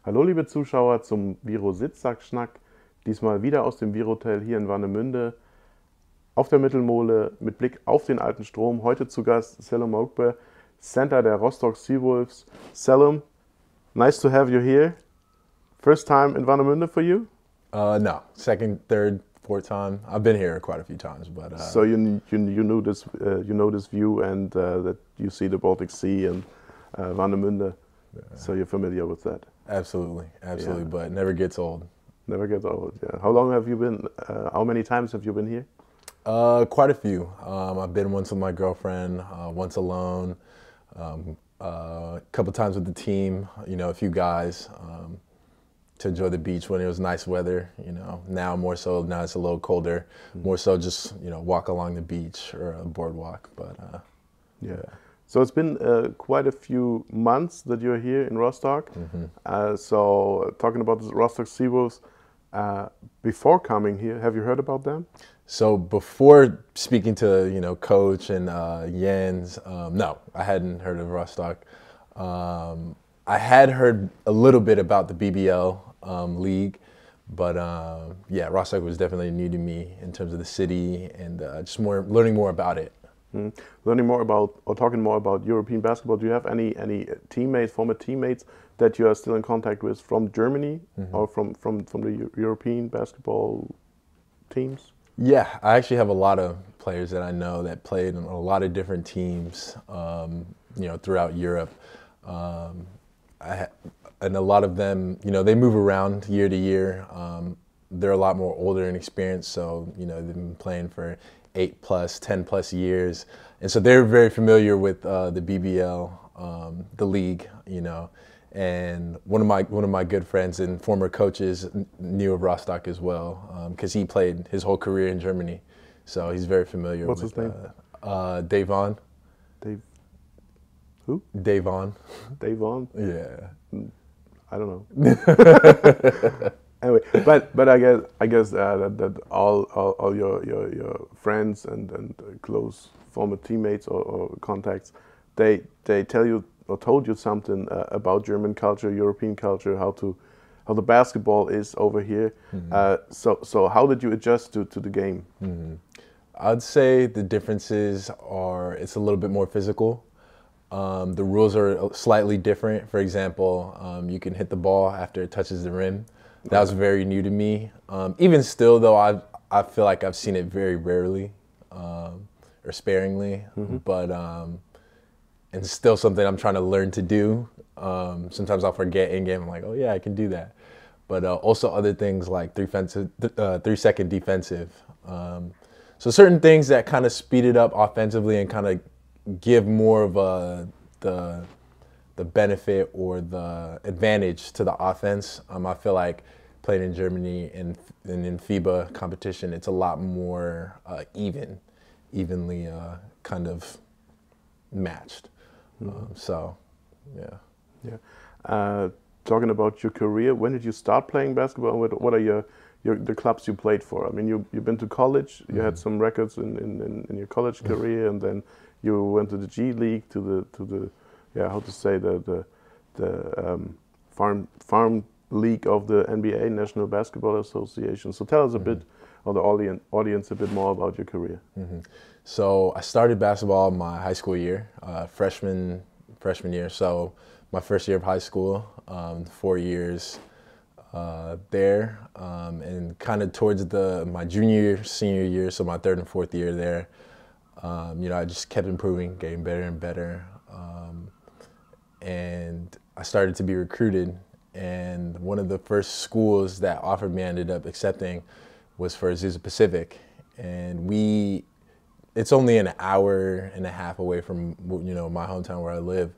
Hallo liebe Zuschauer zum WIRO Sitzsackschnack. Diesmal wieder aus dem WIRO-Hotel hier in Warnemünde auf der Mittelmole mit Blick auf den alten Strom. Heute zu Gast Selom Mawugbe, Center der ROSTOCK Seawolves. Selom, nice to have you here. First time in Warnemünde for you? No, second, third, fourth time. I've been here quite a few times, but so you know this view and that you see the Baltic Sea and Warnemünde. So you're familiar with that? Absolutely, Yeah. but it never gets old. Never gets old. Yeah. How long have you been? How many times have you been here? Quite a few. I've been once with my girlfriend, once alone, a couple times with the team. You know, a few guys to enjoy the beach when it was nice weather. You know, now more so. Now it's a little colder. More so, just walk along the beach or a boardwalk. But yeah. So it's been quite a few months that you're here in Rostock. So talking about the ROSTOCK Seawolves, before coming here, have you heard about them? So before speaking to coach and Jens, no, I hadn't heard of Rostock. I had heard a little bit about the BBL league, but yeah, Rostock was definitely new to me in terms of the city and just learning more about it. Learning more about, or talking more about European basketball, do you have any teammates, former teammates that you are still in contact with from Germany or from the European basketball teams? Yeah, I actually have a lot of players that I know that played in a lot of different teams, throughout Europe. And a lot of them, they move around year to year. They're a lot more older and experienced, so they've been playing for 8+, 10+ years, and so they're very familiar with the BBL, the league, And one of my good friends and former coaches knew of Rostock as well, because he played his whole career in Germany, so he's very familiar. What's with his name? Davon. Dave. Who? Davon. Davon? Yeah. I don't know. Anyway, but I guess that all your friends and close former teammates or contacts, they tell you or told you something about German culture, European culture, how the basketball is over here. So how did you adjust to the game? I'd say the differences are it's a little bit more physical. The rules are slightly different. For example, you can hit the ball after it touches the rim. That was very new to me. Even still, though, I feel like I've seen it very rarely or sparingly. But and it's still something I'm trying to learn to do. Sometimes I'll forget in game. I'm like, oh yeah, I can do that. But also other things like 3-second defensive. So certain things that kind of speed it up offensively and kind of give more of the benefit or the advantage to the offense. I feel like playing in Germany and in FIBA competition, it's a lot more evenly kind of matched. So, yeah. Yeah. Talking about your career, when did you start playing basketball? What are the clubs you played for? I mean, you've been to college. You had some records in your college career, and then you went to the G League, to the farm league of the NBA, National Basketball Association. So tell us a bit, or the audience a bit more about your career. So I started basketball my high school year, freshman year. So my first year of high school, 4 years there, and kind of towards my junior year, senior year, so my third and fourth year there. I just kept improving, getting better and better. And I started to be recruited, and one of the first schools that offered me, I ended up accepting, was for Azusa Pacific. And it's only an hour and a half away from my hometown where I live.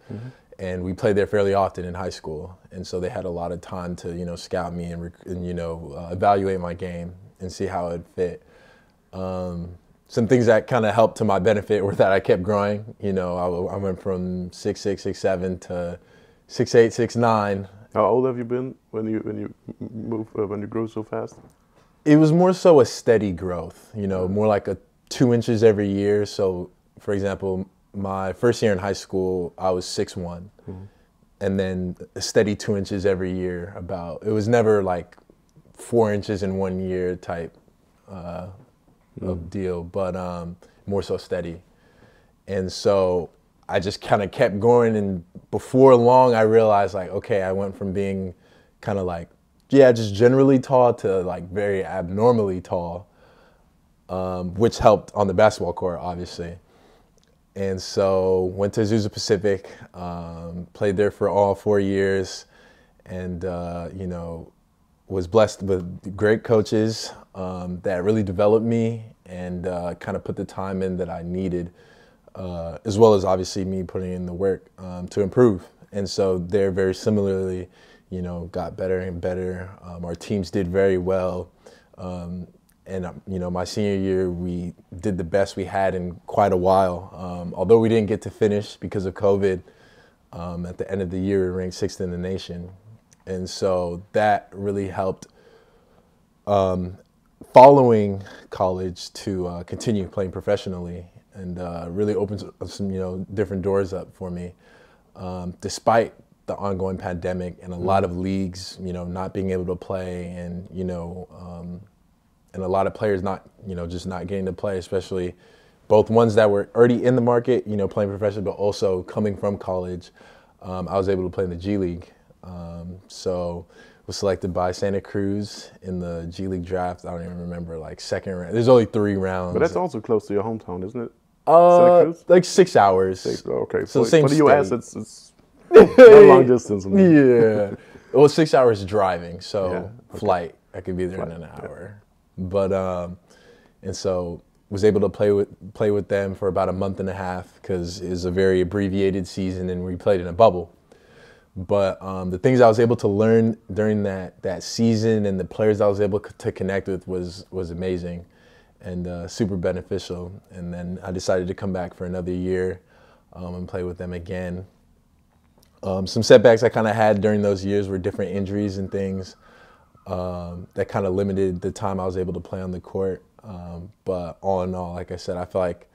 And we played there fairly often in high school. And so they had a lot of time to scout me and evaluate my game and see how it fit. Some things that kind of helped to my benefit were that I kept growing. I went from 6'6", 6'7" to 6'8", 6'9". How old have you been when you grew so fast? It was more so a steady growth. More like 2 inches every year. So, for example, my first year in high school, I was 6'1", and then a steady 2 inches every year. It was never like 4 inches in 1 year type of deal, but more so steady. And so I just kind of kept going, and before long I realized, like, okay, I went from being kind of like, yeah, just generally tall to like very abnormally tall, which helped on the basketball court, obviously. And so went to Azusa Pacific, played there for all 4 years, and you know, was blessed with great coaches that really developed me and kind of put the time in that I needed, as well as obviously me putting in the work to improve. And so they're very similarly, you know, got better and better. Our teams did very well. And you know, my senior year, we did the best we had in quite a while. Although we didn't get to finish because of COVID, at the end of the year, we ranked 6th in the nation. And so that really helped following college to continue playing professionally, and really opened some, you know, different doors up for me, despite the ongoing pandemic and a lot of leagues, you know, not being able to play, and, you know, and a lot of players not, you know, just not getting to play, especially both ones that were already in the market, you know, playing professionally, but also coming from college. I was able to play in the G League. So was selected by Santa Cruz in the G League draft. I don't even remember, like 2nd round. There's only 3 rounds. But that's also close to your hometown, isn't it? Santa Cruz? Like 6 hours. Okay. So for the US, state. it's not a long distance. Yeah. It was 6 hours driving, so Yeah, okay. flight, I could be there in an hour. But and so was able to play with them for about a month and a half, because it was a very abbreviated season and we played in a bubble. But the things I was able to learn during that season and the players I was able to connect with was amazing and super beneficial. And then I decided to come back for another year and play with them again. Some setbacks I kind of had during those years were different injuries and things that kind of limited the time I was able to play on the court. But all in all, like I said, I feel like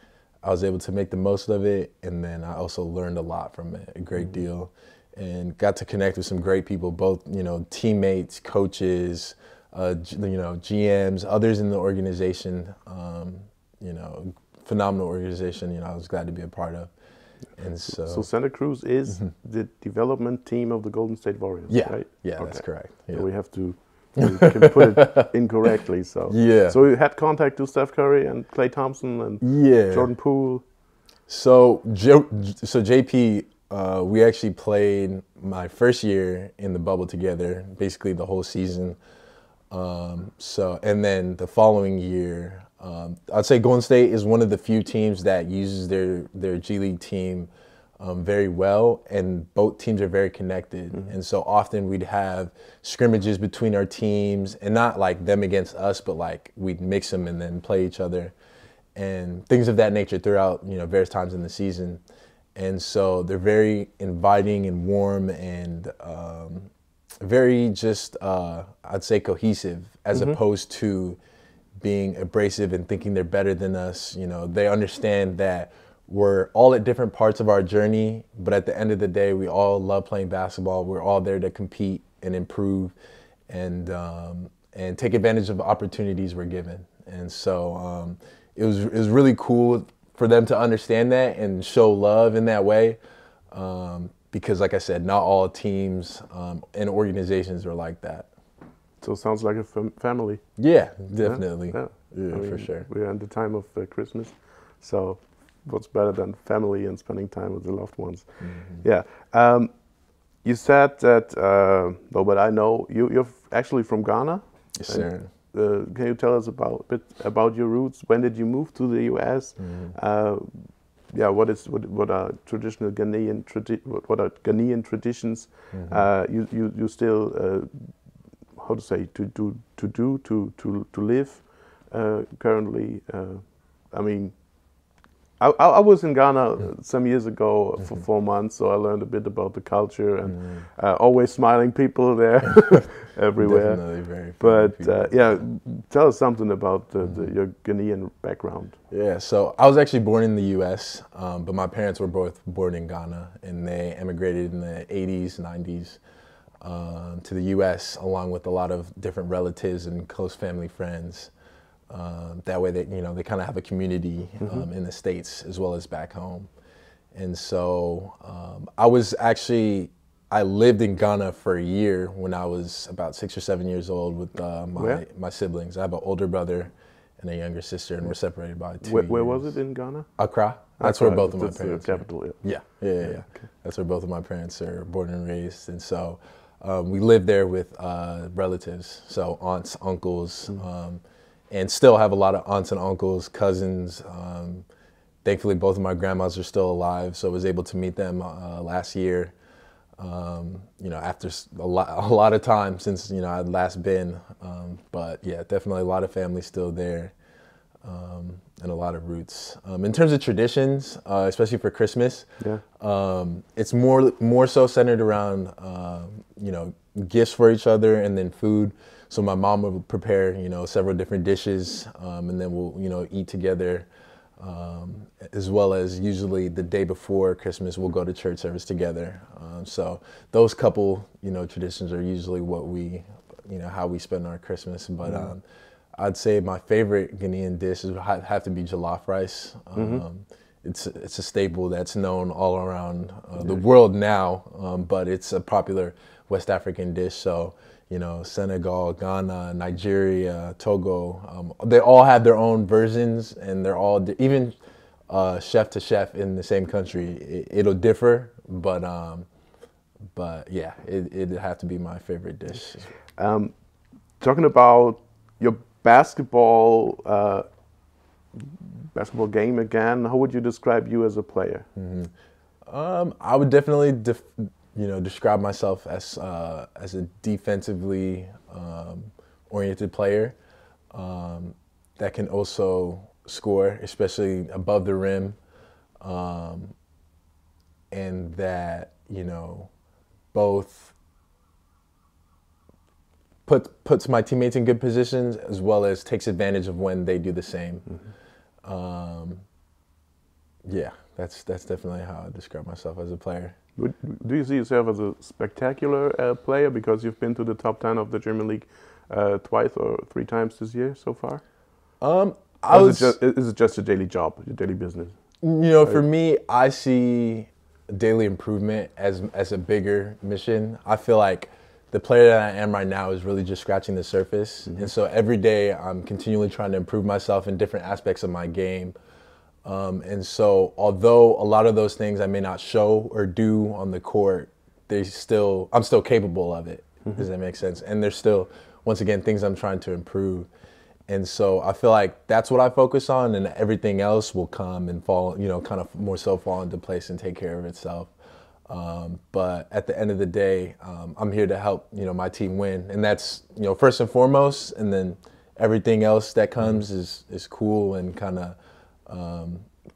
I was able to make the most of it, and then I also learned a lot from it, a great deal, and got to connect with some great people, both, you know, teammates, coaches, you know, GMs, others in the organization. You know, phenomenal organization. You know, I was glad to be a part of. And so Santa Cruz is the development team of the Golden State Warriors, yeah, right? yeah, Okay. that's correct. Yeah. So we have to we can put it incorrectly. So yeah. So you had contact to Steph Curry and Klay Thompson and Jordan Poole. So JP, we actually played my first year in the bubble together, basically the whole season. And then the following year, I'd say Golden State is one of the few teams that uses their G League team very well, and both teams are very connected. And so often we'd have scrimmages between our teams, and not like them against us, but like we'd mix them and then play each other and things of that nature throughout, you know, various times in the season. And so they're very inviting and warm and very just, I'd say, cohesive, as opposed to being abrasive and thinking they're better than us. You know, they understand that we're all at different parts of our journey, but at the end of the day, we all love playing basketball. We're all there to compete and improve and take advantage of opportunities we're given. And so it was really cool for them to understand that and show love in that way. Because like I said, not all teams and organizations are like that. So it sounds like a family. Yeah, definitely. Yeah, I mean, for sure. We're in the time of Christmas, so what's better than family and spending time with the loved ones? Yeah. You said that, no, but I know you're actually from Ghana. Yes, sir. Can you tell us a bit about your roots? When did you move to the U.S.? Yeah, what are traditional Ghanaian traditions? You still how to say to live currently? I mean, I was in Ghana some years ago for 4 months, so I learned a bit about the culture and always smiling people there everywhere. Definitely very But people. yeah, tell us something about your Ghanaian background. Yeah, so I was actually born in the U.S., but my parents were both born in Ghana, and they emigrated in the 80s, 90s to the U.S. along with a lot of different relatives and close family friends. That way, they kind of have a community in the States as well as back home. And so I lived in Ghana for a year when I was about 6 or 7 years old with my siblings. I have an older brother and a younger sister, and we're separated by 2 years. Where was it in Ghana? Accra. That's where both of my parents the capital, are. Yeah. Okay. That's where both of my parents are born and raised. And so we lived there with relatives, so aunts, uncles, and still have a lot of aunts and uncles, cousins. Thankfully, both of my grandmas are still alive, so I was able to meet them last year. After a lot of time since I'd last been, but yeah, definitely a lot of family still there, and a lot of roots. In terms of traditions, especially for Christmas, it's more so centered around gifts for each other and then food. So my mom would prepare several different dishes, and then we'll eat together. As well as usually the day before Christmas, we'll go to church service together. So those couple, traditions are usually what we, how we spend our Christmas. But I'd say my favorite Ghanaian dish would have to be jollof rice. It's a staple that's known all around the world now, but it's a popular West African dish. So Senegal, Ghana, Nigeria, Togo, they all have their own versions, and they're all, even chef to chef in the same country, it'll differ, but yeah, it'd have to be my favorite dish. Talking about your basketball game again, how would you describe you as a player? I would definitely describe myself as a defensively oriented player that can also score, especially above the rim, and that both puts my teammates in good positions as well as takes advantage of when they do the same. Yeah, that's definitely how I describe myself as a player. Do you see yourself as a spectacular player because you've been to the top 10 of the German League twice or 3 times this year so far? Is it just your daily job, your daily business? For me, I see daily improvement as a bigger mission. I feel like the player that I am right now is really just scratching the surface. And so every day I'm continually trying to improve myself in different aspects of my game. And so although a lot of those things I may not show or do on the court, I'm still capable of it. Does that make sense? And there's still, once again, things I'm trying to improve. And so I feel like that's what I focus on, and everything else will come and fall, kind of more so fall into place and take care of itself. But at the end of the day, I'm here to help, my team win. And that's, first and foremost, and then everything else that comes is cool and kind of,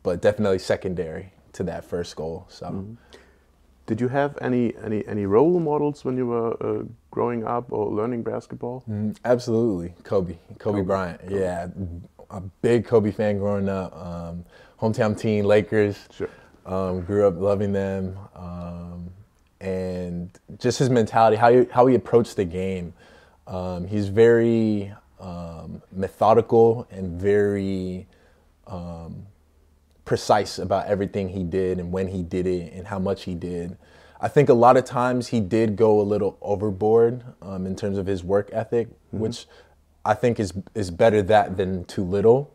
but definitely secondary to that first goal. So, did you have any role models when you were growing up or learning basketball? Absolutely, Kobe Bryant. Yeah, a big Kobe fan growing up. Hometown team, Lakers. Sure. Grew up loving them, and just his mentality, how he approached the game. He's very methodical and very precise about everything he did and when he did it and how much he did. I think a lot of times he did go a little overboard in terms of his work ethic, which I think is better that than too little.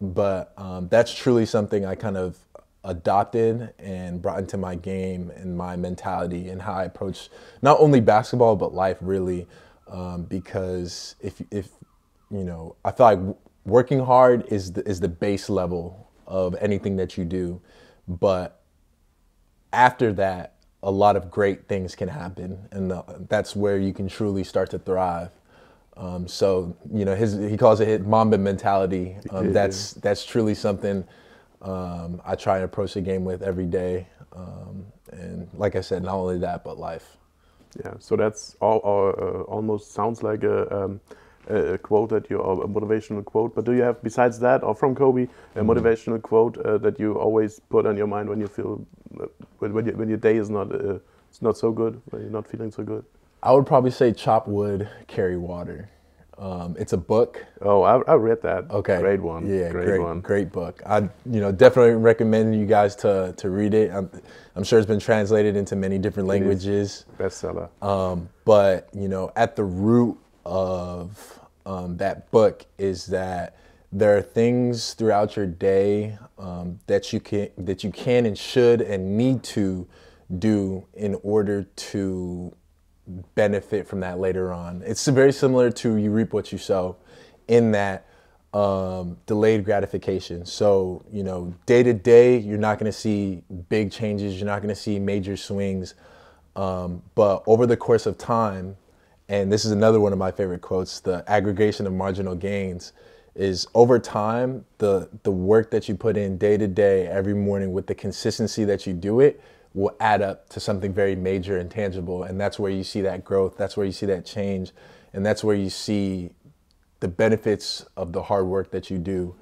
But that's truly something I kind of adopted and brought into my game and my mentality and how I approach not only basketball but life really, because if I feel like working hard is the base level of anything that you do, but after that a lot of great things can happen, and that's where you can truly start to thrive. So he calls it Mamba mentality. That's truly something I try and approach the game with every day. And like I said, not only that, but life. Yeah, so that's almost sounds like a quote that you, or a motivational quote. But do you have, besides that, or from Kobe, a motivational quote that you always put on your mind when you feel, when your day is not it's not so good, when you're not feeling so good? I would probably say chop wood, carry water. It's a book. Oh, I read that. Okay, great one. Yeah, great one. Great book. I definitely recommend you guys to read it. I'm sure it's been translated into many different languages. Bestseller. But at the root of that book is that there are things throughout your day that you can and should and need to do in order to benefit from that later on. It's very similar to you reap what you sow, in that delayed gratification. So, day to day, you're not going to see big changes. You're not going to see major swings. But over the course of time, and this is another one of my favorite quotes, the aggregation of marginal gains, is over time, the work that you put in day to day, every morning, with the consistency that you do it, will add up to something very major and tangible. And that's where you see that growth. That's where you see that change. And that's where you see the benefits of the hard work that you do.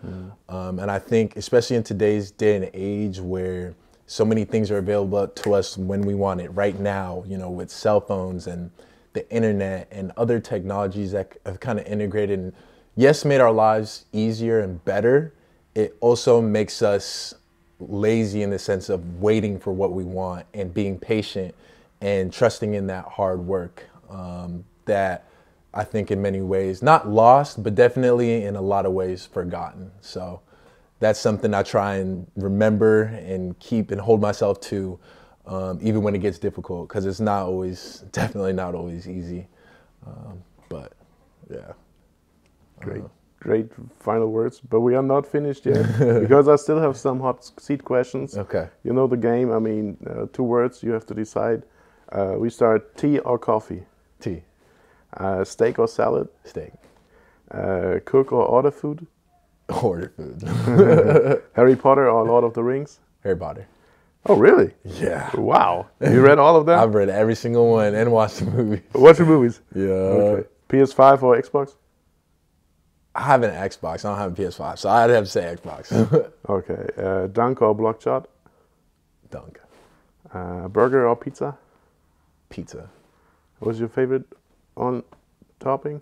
And I think, especially in today's day and age, where so many things are available to us when we want it right now, with cell phones and the internet and other technologies that have kind of integrated and, yes, made our lives easier and better, it also makes us lazy in the sense of waiting for what we want and being patient and trusting in that hard work that I think in many ways, not lost, but definitely in a lot of ways forgotten. So that's something I try and remember and keep and hold myself to, even when it gets difficult, because it's definitely not always easy. But yeah. Great final words, but we are not finished yet because I still have some hot seat questions. Okay. You know the game. I mean, 2 words you have to decide. We start: tea or coffee? Tea. Steak or salad? Steak. Cook or order food? Order food. Harry Potter or Lord of the Rings? Harry Potter. Oh, really? Yeah. Wow. You read all of them? I've read every single one and watched the movies. Watch the movies? Yeah. Okay. PS5 or Xbox? I have an Xbox. I don't have a PS5, so I'd have to say Xbox. Okay. Dunk or block shot? Dunk. Burger or pizza? Pizza. What's your favorite on topping?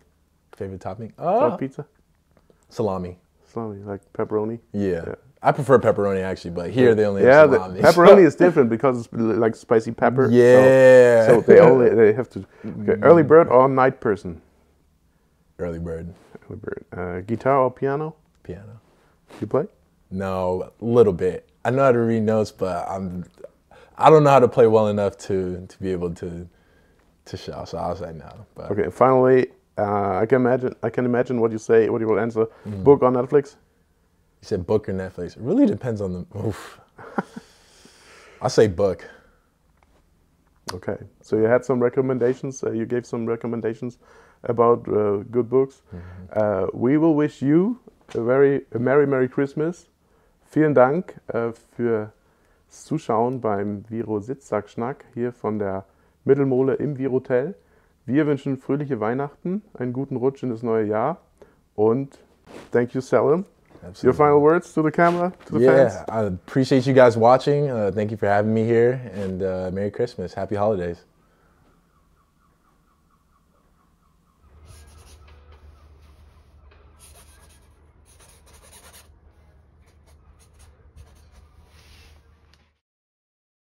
Favorite topping? Pizza? Salami. Salami, like pepperoni? Yeah. I prefer pepperoni actually, but here they only have salami. Pepperoni is different because it's like spicy pepper. Yeah. So they have to. Okay. Early bird or night person? Early bird. Early bird. Guitar or piano? Piano. You play? No, a little bit. I know how to read notes, but I don't know how to play well enough to be able to show. So I'll say no. But. Okay. Finally, I can imagine what you say. What you will answer. Book on Netflix? You said book or Netflix? It really depends on the. Oof. I'll say book. Okay. So you had some recommendations. You gave some recommendations about good books. We will wish you a Merry Christmas. Vielen Dank fürs Zuschauen beim WIRO Sitzsackschnack hier von der Mittelmole im WIRO Hotel. Wir wünschen fröhliche Weihnachten, einen guten Rutsch in das neue Jahr und thank you, Selom. Absolutely. Your final words to the camera, to the fans? Yeah, I appreciate you guys watching. Thank you for having me here, and Merry Christmas. Happy holidays.